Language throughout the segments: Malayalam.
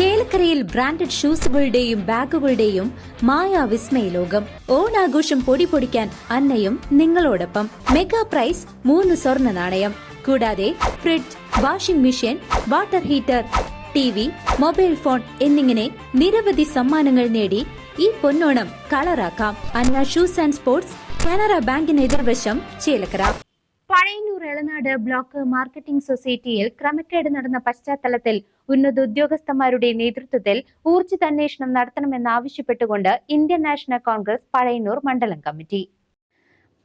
ചേലക്കരയിൽ ബ്രാൻഡഡ് ഷൂസുകളുടെയും ബാഗുകളുടെയും മായാവിസ്മയ ലോകം. ഓണാഘോഷം പൊടിപൊടിക്കാൻ അന്നയും നിങ്ങളോടൊപ്പം. മെഗാ പ്രൈസ് 3 സ്വർണ്ണ നാണയം. കൂടാതെ fridge, washing machine, water heater, TV, mobile phone എന്നിങ്ങനെ നിരവധി സമ്മാനങ്ങൾ നേടി ഈ പൊന്നോണം കളറാക്കാം. അന്ന ഷൂസ് ആൻഡ് സ്പോർട്സ്, കാനറ ബാങ്കിന് എതിർവശം, ചേലക്കര. പഴയന്നൂർ എളനാട് ബ്ലോക്ക് മാർക്കറ്റിംഗ് സൊസൈറ്റിയിൽ ക്രമക്കേട് നടന്ന പശ്ചാത്തലത്തിൽ ഉന്നത ഉദ്യോഗസ്ഥന്മാരുടെ നേതൃത്വത്തിൽ ഊർജിത അന്വേഷണം നടത്തണമെന്നാവശ്യപ്പെട്ടുകൊണ്ട് ഇന്ത്യൻ നാഷണൽ കോൺഗ്രസ് പഴയന്നൂർ മണ്ഡലം committee.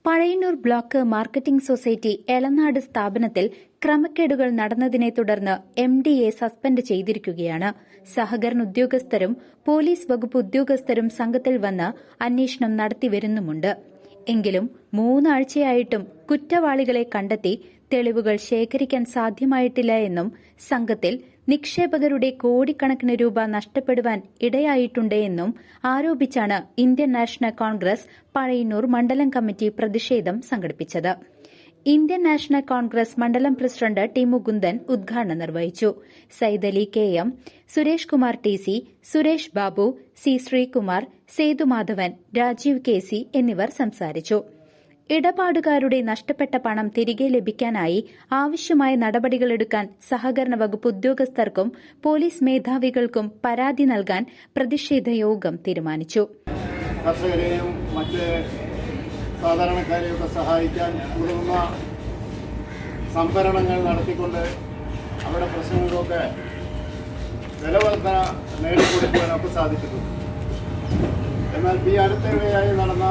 Pazhayannur block marketing society Elanad സ്ഥാപനത്തിൽ ക്രമക്കേടുകൾ നടന്നതിനെ തുടർന്ന് MD-യെ സസ്പെൻഡ് ചെയ്തിരിക്കുകയാണ്. സഹകരണ ഉദ്യോഗസ്ഥരും പോലീസ് വകുപ്പ് ഉദ്യോഗസ്ഥരും സംഘത്തിൽ വന്ന് അന്വേഷണം നടത്തിവരുന്നുമുണ്ട്. എങ്കിലും 3 ആഴ്ചയായിട്ടും കുറ്റവാളികളെ കണ്ടെത്തി തെളിവുകൾ ശേഖരിക്കാൻ സാധ്യമായിട്ടില്ല എന്നും സംഘത്തിൽ നിക്ഷേപകരുടെ കോടിക്കണക്കിന് രൂപ നഷ്ടപ്പെടുവാൻ ഇടയായിട്ടുണ്ട് എന്നും ആരോപിച്ചാണ് ഇന്ത്യൻ നാഷണൽ കോൺഗ്രസ് പഴയന്നൂർ മണ്ഡലം കമ്മിറ്റി പ്രതിഷേധം സംഘടിപ്പിച്ചത്. ഇന്ത്യൻ നാഷണൽ കോൺഗ്രസ് മണ്ഡലം പ്രസിഡന്റ് ടി മുകുന്ദൻ ഉദ്ഘാടനം നിർവഹിച്ചു. Saidali KM, Suresh Kumar TC, Suresh Babu, C Sreekumar, Sethumadhavan, Rajeev KC എന്നിവർ സംസാരിച്ചു. ഇടപാടുകാരുടെ നഷ്ടപ്പെട്ട പണം തിരികെ ലഭിക്കാനായി ആവശ്യമായ നടപടികളെടുക്കാൻ സഹകരണ വകുപ്പ് ഉദ്യോഗസ്ഥർക്കും പോലീസ് മേധാവികൾക്കും പരാതി നൽകാൻ പ്രതിഷേധ യോഗം തീരുമാനിച്ചു. കർഷകരെയും മറ്റ് സാധാരണക്കാരെയൊക്കെ സഹായിക്കാൻ തുടർന്ന സംഭരണങ്ങൾ നടത്തിക്കൊണ്ട് അവരുടെ പ്രശ്നങ്ങൾക്കൊക്കെ വിലവർധന നേടിക്കൊടുക്കുവാനൊക്കെ സാധിച്ചിട്ടുണ്ട്. എന്നാൽ ഈ അടുത്തിടെയായി നടന്ന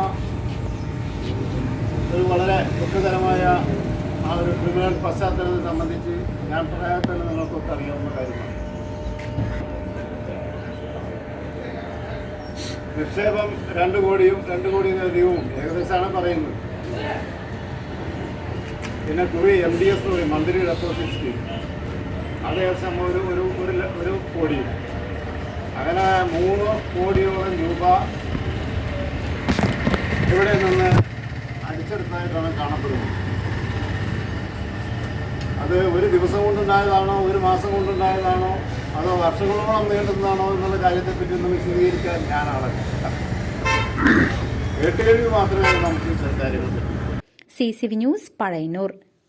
ഒരു വളരെ ദുഃഖകരമായ ആ ഒരു ക്രിമിനൽ പശ്ചാത്തലത്തെ സംബന്ധിച്ച് ഞാൻ പറയാൻ തന്നെ നിങ്ങൾക്കൊക്കെ അറിയാവുന്ന കാര്യമാണ്. നിക്ഷേപം 2 കോടിയും 2 കോടിയിലധികവും ഏകദേശമാണ് പറയുന്നത്. പിന്നെ കുറി MDS പറയും, മന്ത്രി ഡെപ്പോസിറ്റ് സ്കീം, അത് ഏകദേശം ഒരു കോടിയും. അങ്ങനെ 3 കോടിയോളം രൂപ ഇവിടെ നിന്ന് അടിച്ചെടുത്തായിട്ടാണ് കാണപ്പെടുന്നത്. അത് ഒരു ദിവസം കൊണ്ടുണ്ടായതാണോ, ഒരു മാസം കൊണ്ടുണ്ടായതാണോ, അതോ വർഷങ്ങളോളം നീണ്ടുന്നതാണോ എന്നുള്ള കാര്യത്തെപ്പറ്റി ഒന്ന് വിശദീകരിക്കാൻ ഞാനാളല്ല. കേട്ടുകേൾവി മാത്രമേ നമുക്ക് കാര്യങ്ങൾ. CCV news, Pazhayannur.